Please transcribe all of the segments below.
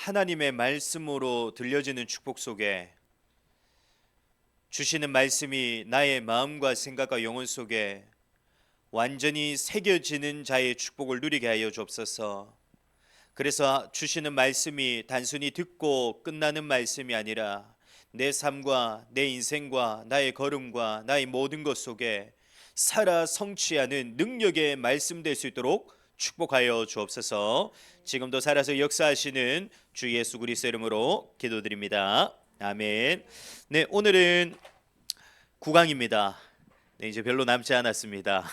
하나님의 말씀으로 들려지는 축복 속에 주시는 말씀이 나의 마음과 생각과 영혼 속에 완전히 새겨지는 자의 축복을 누리게 하여 주옵소서. 그래서 주시는 말씀이 단순히 듣고 끝나는 말씀이 아니라 내 삶과 내 인생과 나의 걸음과 나의 모든 것 속에 살아 성취하는 능력의 말씀 될 수 있도록 축복하여 주옵소서. 지금도 살아서 역사하시는 주 예수 그리스도 이름으로 기도드립니다. 아멘. 네, 오늘은 9강입니다. 네, 이제 별로 남지 않았습니다.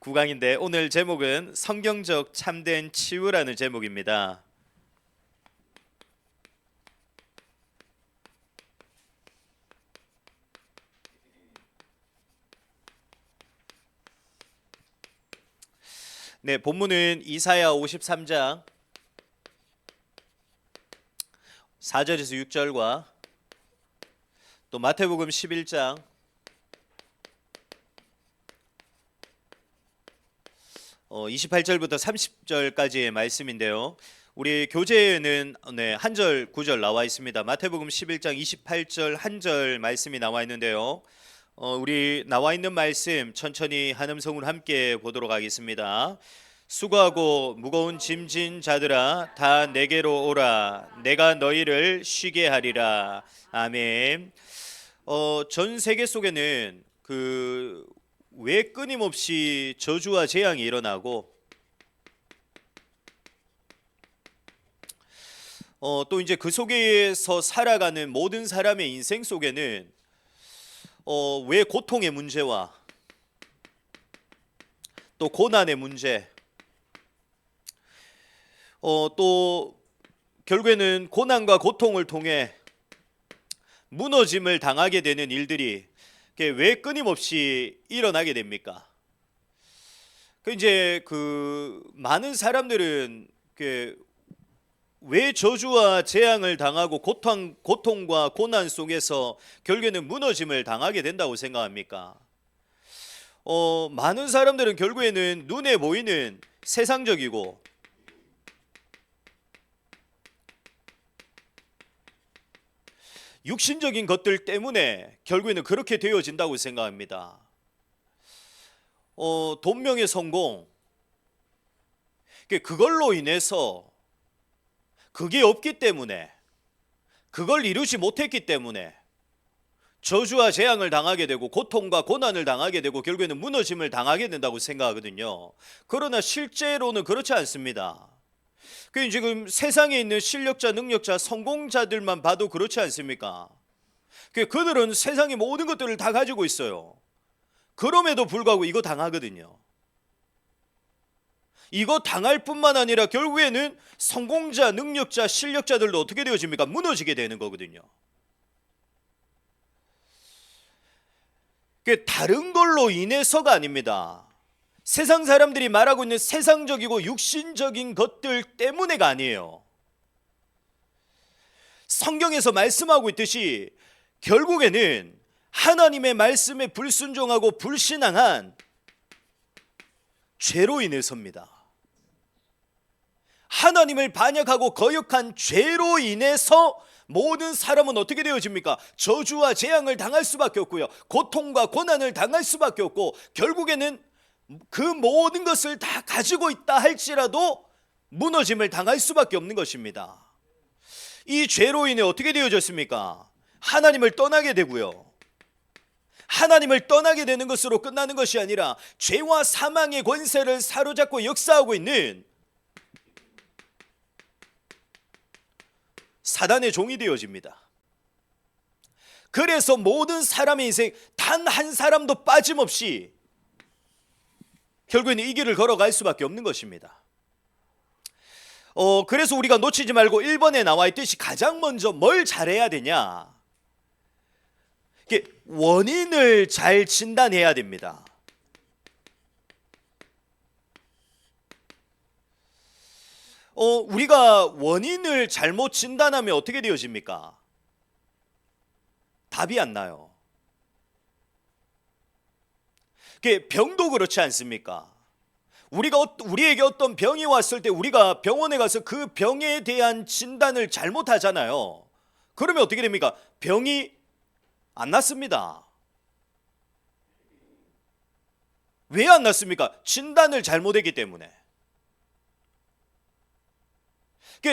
9강인데 오늘 제목은 성경적 참된 치유라는 제목입니다. 네, 본문은 이사야 53장 4절에서 6절과 또 마태복음 11장 28절부터 30절까지의 말씀인데요. 우리 교재에는 한 절, 9절 나와 있습니다. 마태복음 11장 28절 한 절 말씀이 나와 있는데요. 우리 나와 있는 말씀 천천히 한 음성으로 함께 보도록 하겠습니다. 수고하고 무거운 짐진 자들아 다 내게로 오라. 내가 너희를 쉬게 하리라. 아멘. 전 세계 속에는 왜 끊임없이 저주와 재앙이 일어나고 또 이제 그 속에서 살아가는 모든 사람의 인생 속에는 왜 고통의 문제와 또 고난의 문제 또 결국에는 고난과 고통을 통해 무너짐을 당하게 되는 일들이 왜 끊임없이 일어나게 됩니까? 이제 많은 사람들은 왜 저주와 재앙을 당하고 고통과 고난 속에서 결국에는 무너짐을 당하게 된다고 생각합니까? 많은 사람들은 결국에는 눈에 보이는 세상적이고 육신적인 것들 때문에 결국에는 그렇게 되어진다고 생각합니다. 돈, 명예, 성공 그걸로 인해서 그게 없기 때문에 그걸 이루지 못했기 때문에 저주와 재앙을 당하게 되고 고통과 고난을 당하게 되고 결국에는 무너짐을 당하게 된다고 생각하거든요. 그러나 실제로는 그렇지 않습니다. 지금 세상에 있는 실력자, 능력자, 성공자들만 봐도 그렇지 않습니까? 그들은 세상의 모든 것들을 다 가지고 있어요. 그럼에도 불구하고 이거 당하거든요. 이거 당할 뿐만 아니라 결국에는 성공자, 능력자, 실력자들도 어떻게 되어집니까? 무너지게 되는 거거든요. 다른 걸로 인해서가 아닙니다. 세상 사람들이 말하고 있는 세상적이고 육신적인 것들 때문에가 아니에요. 성경에서 말씀하고 있듯이 결국에는 하나님의 말씀에 불순종하고 불신앙한 죄로 인해서입니다. 하나님을 반역하고 거역한 죄로 인해서 모든 사람은 어떻게 되어집니까? 저주와 재앙을 당할 수밖에 없고요. 고통과 고난을 당할 수밖에 없고 결국에는 그 모든 것을 다 가지고 있다 할지라도 무너짐을 당할 수밖에 없는 것입니다. 이 죄로 인해 어떻게 되어졌습니까? 하나님을 떠나게 되고요. 하나님을 떠나게 되는 것으로 끝나는 것이 아니라 죄와 사망의 권세를 사로잡고 역사하고 있는 사단의 종이 되어집니다. 그래서 모든 사람의 인생 단 한 사람도 빠짐없이 결국에는 이 길을 걸어갈 수밖에 없는 것입니다. 그래서 우리가 놓치지 말고 1번에 나와 있듯이 가장 먼저 뭘 잘해야 되냐? 원인을 잘 진단해야 됩니다. 우리가 원인을 잘못 진단하면 어떻게 되어집니까? 답이 안 나요. 병도 그렇지 않습니까? 우리에게 어떤 병이 왔을 때 우리가 병원에 가서 그 병에 대한 진단을 잘못하잖아요. 그러면 어떻게 됩니까? 병이 안 낫습니다. 왜 안 낫습니까? 진단을 잘못했기 때문에.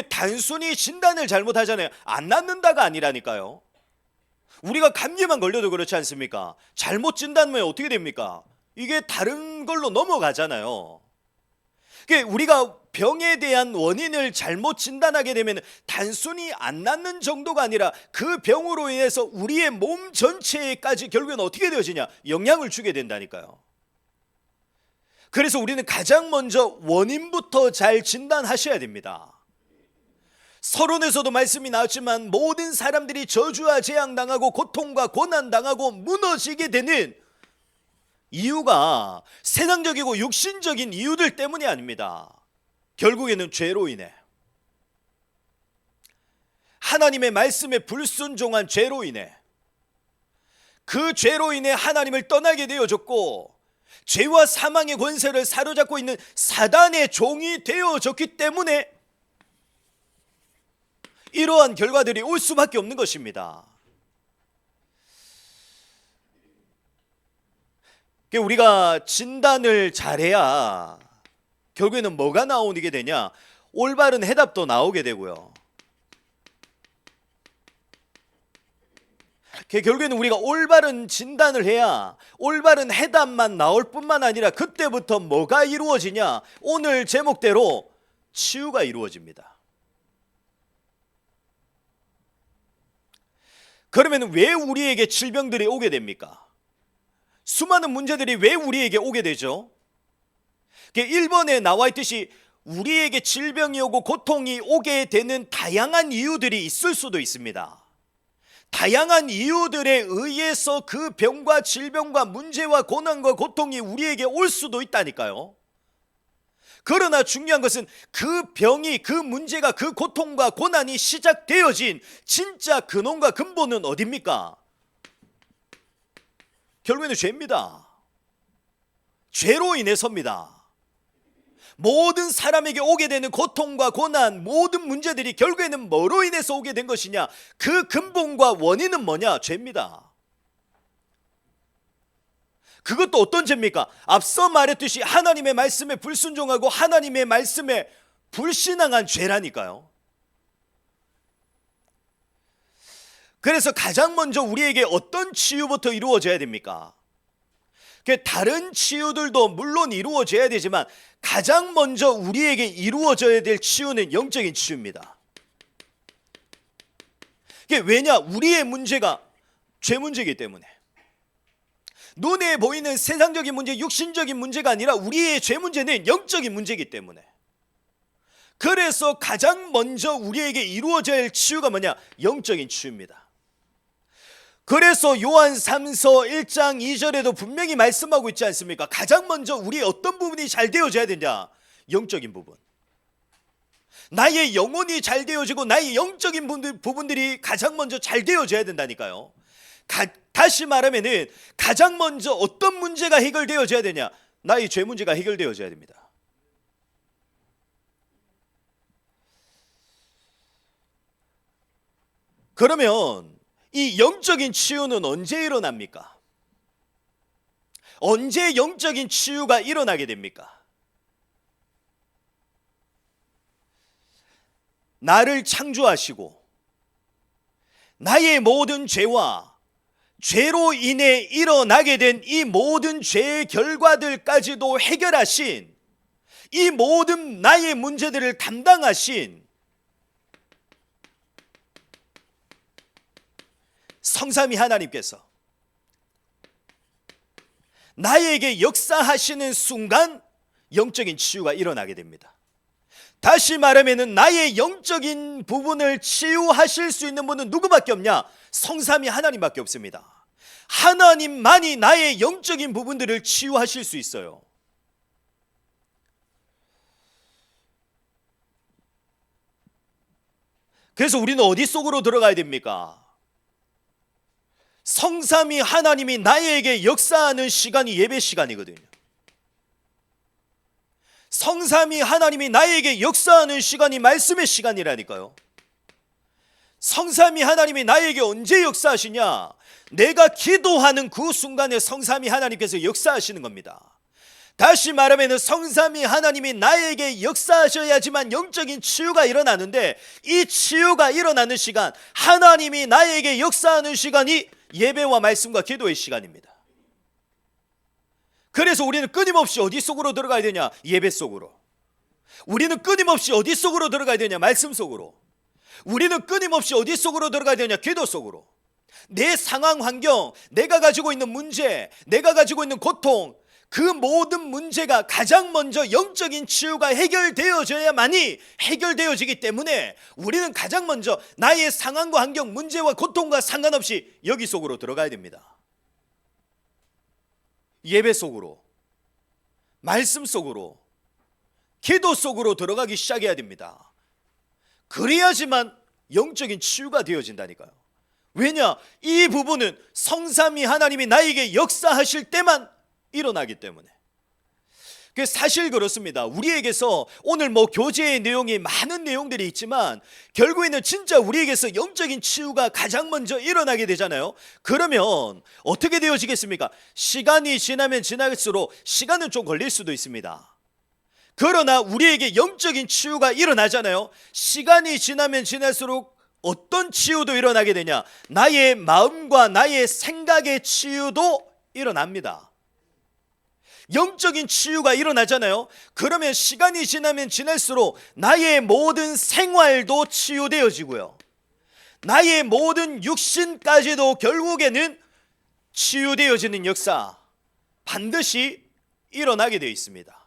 단순히 진단을 잘못하잖아요. 안 낫는다가 아니라니까요. 우리가 감기만 걸려도 그렇지 않습니까? 잘못 진단하면 어떻게 됩니까? 이게 다른 걸로 넘어가잖아요. 우리가 병에 대한 원인을 잘못 진단하게 되면 단순히 안 낫는 정도가 아니라 그 병으로 인해서 우리의 몸 전체에까지 결국엔 어떻게 되어지냐? 영향을 주게 된다니까요. 그래서 우리는 가장 먼저 원인부터 잘 진단하셔야 됩니다. 서론에서도 말씀이 나왔지만 모든 사람들이 저주와 재앙당하고 고통과 고난당하고 무너지게 되는 이유가 세상적이고 육신적인 이유들 때문이 아닙니다. 결국에는 죄로 인해, 하나님의 말씀에 불순종한 죄로 인해, 그 죄로 인해 하나님을 떠나게 되어졌고 죄와 사망의 권세를 사로잡고 있는 사단의 종이 되어졌기 때문에 이러한 결과들이 올 수밖에 없는 것입니다. 우리가 진단을 잘해야 결국에는 뭐가 나오게 되냐? 올바른 해답도 나오게 되고요. 결국에는 우리가 올바른 진단을 해야 올바른 해답만 나올 뿐만 아니라 그때부터 뭐가 이루어지냐? 오늘 제목대로 치유가 이루어집니다. 그러면 왜 우리에게 질병들이 오게 됩니까? 수많은 문제들이 왜 우리에게 오게 되죠? 1번에 나와 있듯이 우리에게 질병이 오고 고통이 오게 되는 다양한 이유들이 있을 수도 있습니다. 다양한 이유들에 의해서 그 병과 질병과 문제와 고난과 고통이 우리에게 올 수도 있다니까요. 그러나 중요한 것은 그 병이, 그 문제가, 그 고통과 고난이 시작되어진 진짜 근원과 근본은 어디입니까? 결국에는 죄입니다. 죄로 인해서입니다. 모든 사람에게 오게 되는 고통과 고난, 모든 문제들이 결국에는 뭐로 인해서 오게 된 것이냐? 그 근본과 원인은 뭐냐? 죄입니다. 그것도 어떤 죄입니까? 앞서 말했듯이 하나님의 말씀에 불순종하고 하나님의 말씀에 불신앙한 죄라니까요. 그래서 가장 먼저 우리에게 어떤 치유부터 이루어져야 됩니까? 다른 치유들도 물론 이루어져야 되지만 가장 먼저 우리에게 이루어져야 될 치유는 영적인 치유입니다. 왜냐? 우리의 문제가 죄 문제이기 때문에. 눈에 보이는 세상적인 문제, 육신적인 문제가 아니라 우리의 죄 문제는 영적인 문제이기 때문에. 그래서 가장 먼저 우리에게 이루어져야 할 치유가 뭐냐? 영적인 치유입니다. 그래서 요한 3서 1장 2절에도 분명히 말씀하고 있지 않습니까? 가장 먼저 우리의 어떤 부분이 잘 되어져야 되냐? 영적인 부분. 나의 영혼이 잘 되어지고 나의 영적인 부분들이 가장 먼저 잘 되어져야 된다니까요. 다시 말하면은 가장 먼저 어떤 문제가 해결되어져야 되냐? 나의 죄 문제가 해결되어져야 됩니다. 그러면 이 영적인 치유는 언제 일어납니까? 언제 영적인 치유가 일어나게 됩니까? 나를 창조하시고 나의 모든 죄와 죄로 인해 일어나게 된 이 모든 죄의 결과들까지도 해결하신, 이 모든 나의 문제들을 담당하신 성삼위 하나님께서 나에게 역사하시는 순간 영적인 치유가 일어나게 됩니다. 다시 말하면 나의 영적인 부분을 치유하실 수 있는 분은 누구밖에 없냐? 성삼위 하나님밖에 없습니다. 하나님만이 나의 영적인 부분들을 치유하실 수 있어요. 그래서 우리는 어디 속으로 들어가야 됩니까? 성삼위 하나님이 나에게 역사하는 시간이 예배 시간이거든요. 성삼위 하나님이 나에게 역사하는 시간이 말씀의 시간이라니까요. 성삼위 하나님이 나에게 언제 역사하시냐? 내가 기도하는 그 순간에 성삼위 하나님께서 역사하시는 겁니다. 다시 말하면 성삼위 하나님이 나에게 역사하셔야지만 영적인 치유가 일어나는데, 이 치유가 일어나는 시간, 하나님이 나에게 역사하는 시간이 예배와 말씀과 기도의 시간입니다. 그래서 우리는 끊임없이 어디 속으로 들어가야 되냐? 예배 속으로. 우리는 끊임없이 어디 속으로 들어가야 되냐? 말씀 속으로. 우리는 끊임없이 어디 속으로 들어가야 되냐? 기도 속으로. 내 상황 환경, 내가 가지고 있는 문제, 내가 가지고 있는 고통, 그 모든 문제가 가장 먼저 영적인 치유가 해결되어져야만이 해결되어지기 때문에 우리는 가장 먼저 나의 상황과 환경, 문제와 고통과 상관없이 여기 속으로 들어가야 됩니다. 예배 속으로, 말씀 속으로, 기도 속으로 들어가기 시작해야 됩니다. 그래야지만 영적인 치유가 되어진다니까요. 왜냐? 이 부분은 성삼위 하나님이 나에게 역사하실 때만 일어나기 때문에. 사실 그렇습니다. 우리에게서 오늘 교제의 내용이 많은 내용들이 있지만 결국에는 진짜 우리에게서 영적인 치유가 가장 먼저 일어나게 되잖아요. 그러면 어떻게 되어지겠습니까? 시간이 지나면 지날수록 시간은 좀 걸릴 수도 있습니다. 그러나 우리에게 영적인 치유가 일어나잖아요. 시간이 지나면 지날수록 어떤 치유도 일어나게 되냐? 나의 마음과 나의 생각의 치유도 일어납니다. 영적인 치유가 일어나잖아요. 그러면 시간이 지나면 지날수록 나의 모든 생활도 치유되어지고요, 나의 모든 육신까지도 결국에는 치유되어지는 역사 반드시 일어나게 되어 있습니다.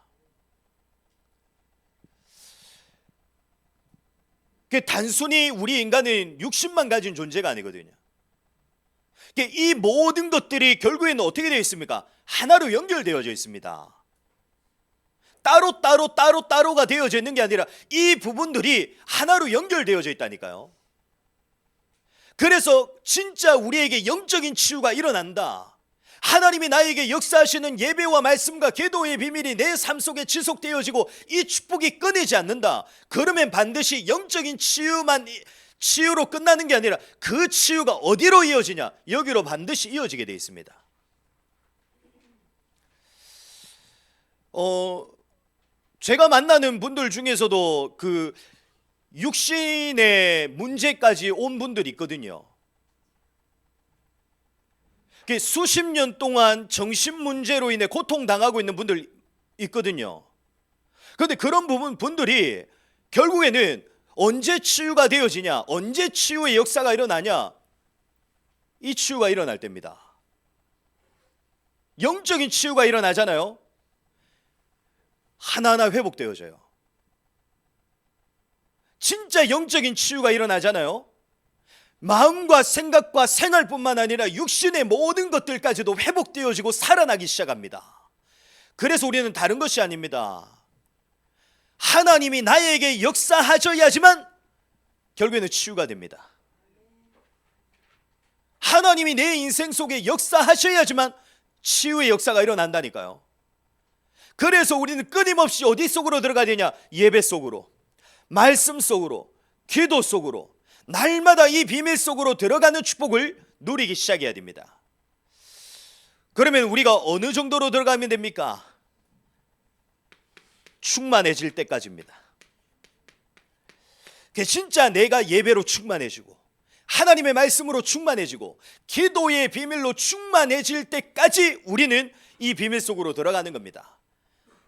단순히 우리 인간은 육신만 가진 존재가 아니거든요. 이 모든 것들이 결국에는 어떻게 되어 있습니까? 하나로 연결되어져 있습니다. 따로가 되어져 있는 게 아니라 이 부분들이 하나로 연결되어져 있다니까요. 그래서 진짜 우리에게 영적인 치유가 일어난다, 하나님이 나에게 역사하시는 예배와 말씀과 기도의 비밀이 내 삶 속에 지속되어지고 이 축복이 끊이지 않는다, 그러면 반드시 영적인 치유로 끝나는 게 아니라 그 치유가 어디로 이어지냐? 여기로 반드시 이어지게 되어 있습니다. 제가 만나는 분들 중에서도 그 육신의 문제까지 온 분들이 있거든요. 수십 년 동안 정신 문제로 인해 고통당하고 있는 분들 있거든요. 그런데 그런 분들이 결국에는 언제 치유가 되어지냐? 언제 치유의 역사가 일어나냐? 이 치유가 일어날 때입니다. 영적인 치유가 일어나잖아요. 하나하나 회복되어져요. 진짜 영적인 치유가 일어나잖아요. 마음과 생각과 생활뿐만 아니라 육신의 모든 것들까지도 회복되어지고 살아나기 시작합니다. 그래서 우리는 다른 것이 아닙니다. 하나님이 나에게 역사하셔야지만 결국에는 치유가 됩니다. 하나님이 내 인생 속에 역사하셔야지만 치유의 역사가 일어난다니까요. 그래서 우리는 끊임없이 어디 속으로 들어가야 되냐? 예배 속으로, 말씀 속으로, 기도 속으로, 날마다 이 비밀 속으로 들어가는 축복을 누리기 시작해야 됩니다. 그러면 우리가 어느 정도로 들어가면 됩니까? 충만해질 때까지입니다. 진짜 내가 예배로 충만해지고 하나님의 말씀으로 충만해지고 기도의 비밀로 충만해질 때까지 우리는 이 비밀 속으로 들어가는 겁니다.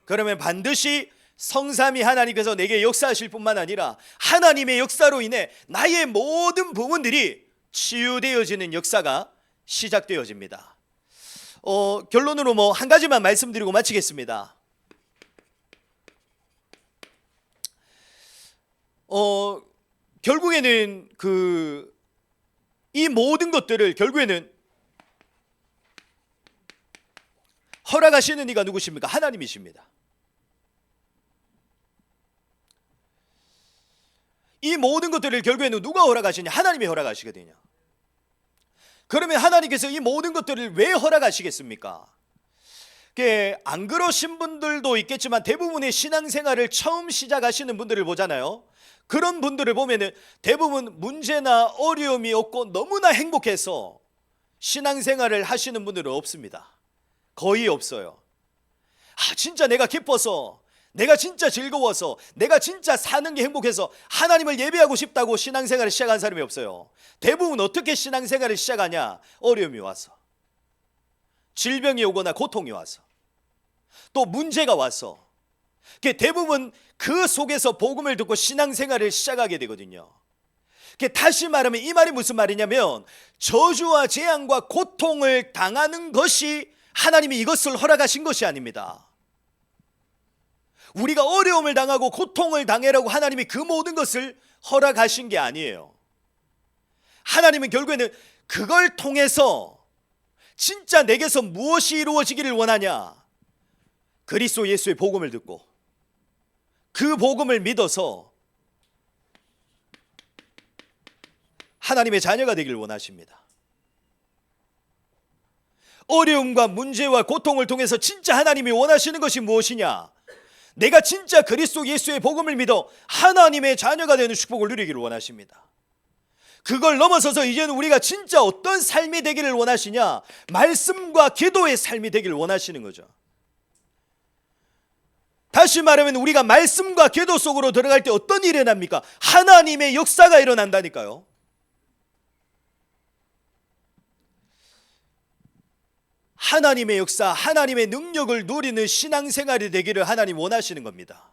그러면 반드시 성삼위 하나님께서 내게 역사하실 뿐만 아니라 하나님의 역사로 인해 나의 모든 부분들이 치유되어지는 역사가 시작되어집니다. 결론으로 한 가지만 말씀드리고 마치겠습니다. 결국에는 이 모든 것들을 결국에는 허락하시는 이가 누구십니까? 하나님이십니다. 이 모든 것들을 결국에는 누가 허락하시냐? 하나님이 허락하시거든요. 그러면 하나님께서 이 모든 것들을 왜 허락하시겠습니까? 안 그러신 분들도 있겠지만 대부분의 신앙생활을 처음 시작하시는 분들을 보잖아요. 그런 분들을 보면은 대부분 문제나 어려움이 없고 너무나 행복해서 신앙생활을 하시는 분들은 없습니다. 거의 없어요. 진짜 내가 기뻐서, 내가 진짜 즐거워서, 내가 진짜 사는 게 행복해서 하나님을 예배하고 싶다고 신앙생활을 시작한 사람이 없어요. 대부분 어떻게 신앙생활을 시작하냐? 어려움이 와서, 질병이 오거나 고통이 와서, 또 문제가 와서, 대부분 그 속에서 복음을 듣고 신앙생활을 시작하게 되거든요. 다시 말하면 이 말이 무슨 말이냐면, 저주와 재앙과 고통을 당하는 것이 하나님이 이것을 허락하신 것이 아닙니다. 우리가 어려움을 당하고 고통을 당하라고 하나님이 그 모든 것을 허락하신 게 아니에요. 하나님은 결국에는 그걸 통해서 진짜 내게서 무엇이 이루어지기를 원하냐? 그리스도 예수의 복음을 듣고 그 복음을 믿어서 하나님의 자녀가 되기를 원하십니다. 어려움과 문제와 고통을 통해서 진짜 하나님이 원하시는 것이 무엇이냐? 내가 진짜 그리스도 예수의 복음을 믿어 하나님의 자녀가 되는 축복을 누리기를 원하십니다. 그걸 넘어서서 이제는 우리가 진짜 어떤 삶이 되기를 원하시냐? 말씀과 기도의 삶이 되기를 원하시는 거죠. 다시 말하면 우리가 말씀과 기도 속으로 들어갈 때 어떤 일이 일어납니까? 하나님의 역사가 일어난다니까요. 하나님의 역사, 하나님의 능력을 누리는 신앙생활이 되기를 하나님 원하시는 겁니다.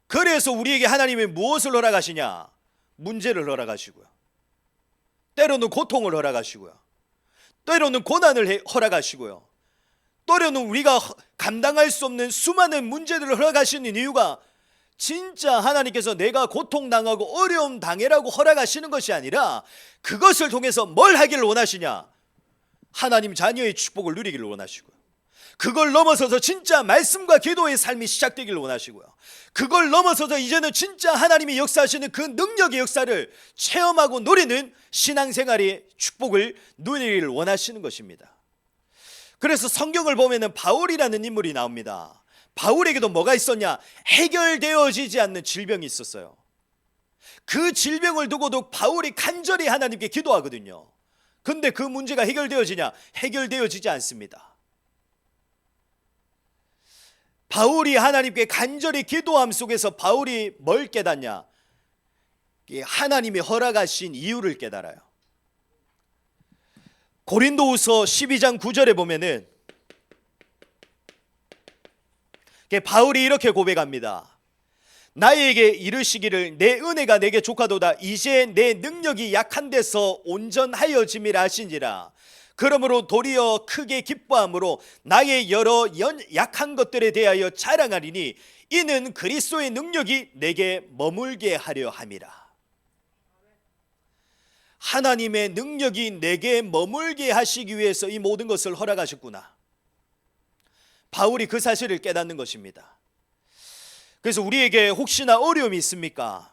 그래서 우리에게 하나님이 무엇을 허락하시냐? 문제를 허락하시고요, 때로는 고통을 허락하시고요, 때로는 고난을 허락하시고요, 때로는 우리가 감당할 수 없는 수많은 문제들을 허락하시는 이유가 진짜 하나님께서 내가 고통당하고 어려움 당해라고 허락하시는 것이 아니라 그것을 통해서 뭘 하기를 원하시냐? 하나님 자녀의 축복을 누리기를 원하시고요, 그걸 넘어서서 진짜 말씀과 기도의 삶이 시작되기를 원하시고요, 그걸 넘어서서 이제는 진짜 하나님이 역사하시는 그 능력의 역사를 체험하고 누리는 신앙생활의 축복을 누리기를 원하시는 것입니다. 그래서 성경을 보면은 바울이라는 인물이 나옵니다. 바울에게도 뭐가 있었냐? 해결되어지지 않는 질병이 있었어요. 그 질병을 두고도 바울이 간절히 하나님께 기도하거든요. 근데 그 문제가 해결되어지냐? 해결되어지지 않습니다. 바울이 하나님께 간절히 기도함 속에서 바울이 뭘 깨닫냐? 하나님이 허락하신 이유를 깨달아요. 고린도후서 12장 9절에 보면은 바울이 이렇게 고백합니다. 나에게 이르시기를 내 은혜가 내게 족하도다. 이제 내 능력이 약한 데서 온전하여짐이라 하신지라. 그러므로 도리어 크게 기뻐함으로 나의 여러 약한 것들에 대하여 자랑하리니 이는 그리스도의 능력이 내게 머물게 하려 함이라. 하나님의 능력이 내게 머물게 하시기 위해서 이 모든 것을 허락하셨구나. 바울이 그 사실을 깨닫는 것입니다. 그래서 우리에게 혹시나 어려움이 있습니까?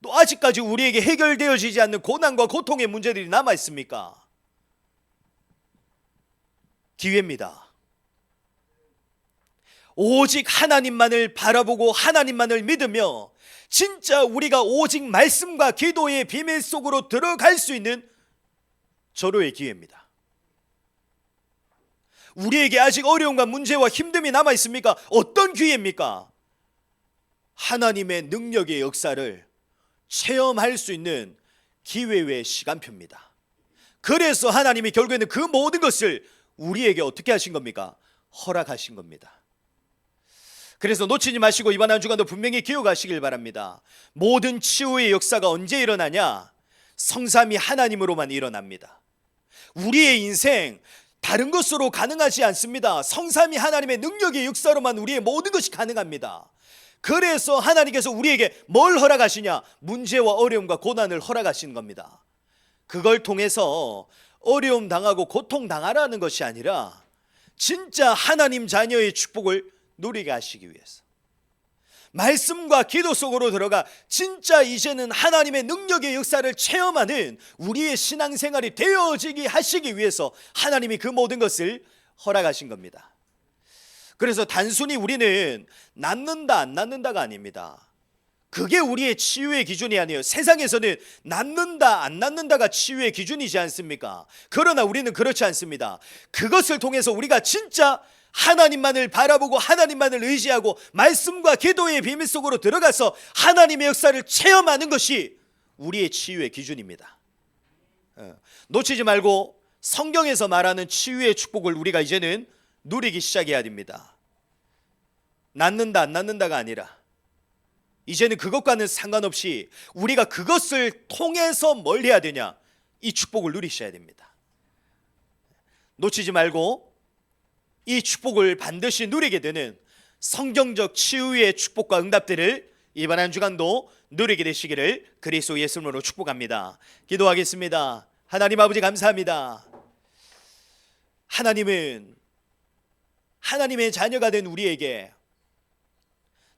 또 아직까지 우리에게 해결되어지지 않는 고난과 고통의 문제들이 남아 있습니까? 기회입니다. 오직 하나님만을 바라보고 하나님만을 믿으며 진짜 우리가 오직 말씀과 기도의 비밀 속으로 들어갈 수 있는 절호의 기회입니다. 우리에게 아직 어려움과 문제와 힘듦이 남아 있습니까? 어떤 기회입니까? 하나님의 능력의 역사를 체험할 수 있는 기회의 시간표입니다. 그래서 하나님이 결국에는 그 모든 것을 우리에게 어떻게 하신 겁니까? 허락하신 겁니다. 그래서 놓치지 마시고 이번 한 주간도 분명히 기억하시길 바랍니다. 모든 치유의 역사가 언제 일어나냐? 성삼위 하나님으로만 일어납니다. 우리의 인생 다른 것으로 가능하지 않습니다. 성삼위 하나님의 능력의 역사로만 우리의 모든 것이 가능합니다. 그래서 하나님께서 우리에게 뭘 허락하시냐? 문제와 어려움과 고난을 허락하신 겁니다. 그걸 통해서 어려움 당하고 고통 당하라는 것이 아니라 진짜 하나님 자녀의 축복을 누리게 하시기 위해서, 말씀과 기도 속으로 들어가 진짜 이제는 하나님의 능력의 역사를 체험하는 우리의 신앙생활이 되어지게 하시기 위해서 하나님이 그 모든 것을 허락하신 겁니다. 그래서 단순히 우리는 낫는다 안 낫는다가 아닙니다. 그게 우리의 치유의 기준이 아니에요. 세상에서는 낫는다 안 낫는다가 치유의 기준이지 않습니까? 그러나 우리는 그렇지 않습니다. 그것을 통해서 우리가 진짜 하나님만을 바라보고 하나님만을 의지하고 말씀과 기도의 비밀 속으로 들어가서 하나님의 역사를 체험하는 것이 우리의 치유의 기준입니다. 놓치지 말고 성경에서 말하는 치유의 축복을 우리가 이제는 누리기 시작해야 됩니다. 낫는다 안 낫는다가 아니라 이제는 그것과는 상관없이 우리가 그것을 통해서 뭘 해야 되냐? 이 축복을 누리셔야 됩니다. 놓치지 말고 이 축복을 반드시 누리게 되는 성경적 치유의 축복과 응답들을 이번 한 주간도 누리게 되시기를 그리스도 예수님으로 축복합니다. 기도하겠습니다. 하나님 아버지 감사합니다. 하나님은 하나님의 자녀가 된 우리에게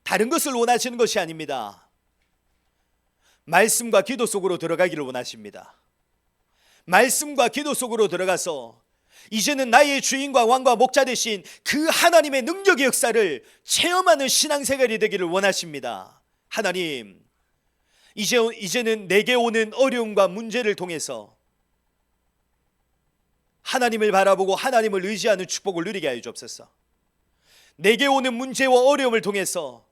다른 것을 원하시는 것이 아닙니다. 말씀과 기도 속으로 들어가기를 원하십니다. 말씀과 기도 속으로 들어가서 이제는 나의 주인과 왕과 목자 되신 그 하나님의 능력의 역사를 체험하는 신앙생활이 되기를 원하십니다. 하나님, 이제는 내게 오는 어려움과 문제를 통해서 하나님을 바라보고 하나님을 의지하는 축복을 누리게 하여 주옵소서. 내게 오는 문제와 어려움을 통해서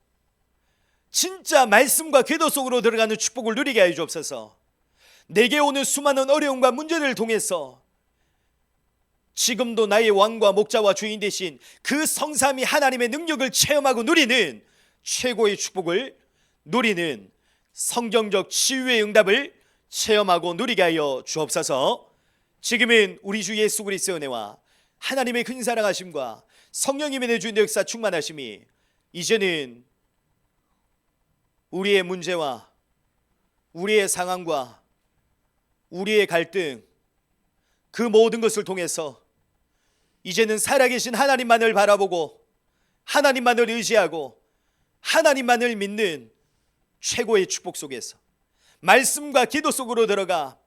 진짜 말씀과 기도 속으로 들어가는 축복을 누리게 하여 주옵소서. 내게 오는 수많은 어려움과 문제를 통해서 지금도 나의 왕과 목자와 주인 되신 그 성삼위 하나님의 능력을 체험하고 누리는 최고의 축복을 누리는 성경적 치유의 응답을 체험하고 누리게 하여 주옵소서. 지금은 우리 주 예수 그리스도의 은혜와 하나님의 큰 사랑하심과 성령님의 내주인 역사 충만하심이 이제는 우리의 문제와 우리의 상황과 우리의 갈등 그 모든 것을 통해서 이제는 살아계신 하나님만을 바라보고 하나님만을 의지하고 하나님만을 믿는 최고의 축복 속에서 말씀과 기도 속으로 들어가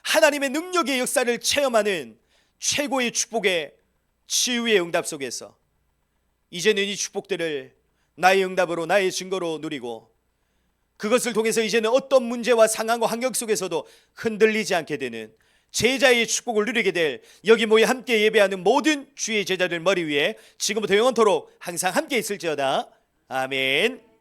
하나님의 능력의 역사를 체험하는 최고의 축복의 치유의 응답 속에서 이제는 이 축복들을 나의 응답으로 나의 증거로 누리고 그것을 통해서 이제는 어떤 문제와 상황과 환경 속에서도 흔들리지 않게 되는 제자의 축복을 누리게 될 여기 모여 함께 예배하는 모든 주의 제자들 머리 위에 지금부터 영원토록 항상 함께 있을지어다. 아멘.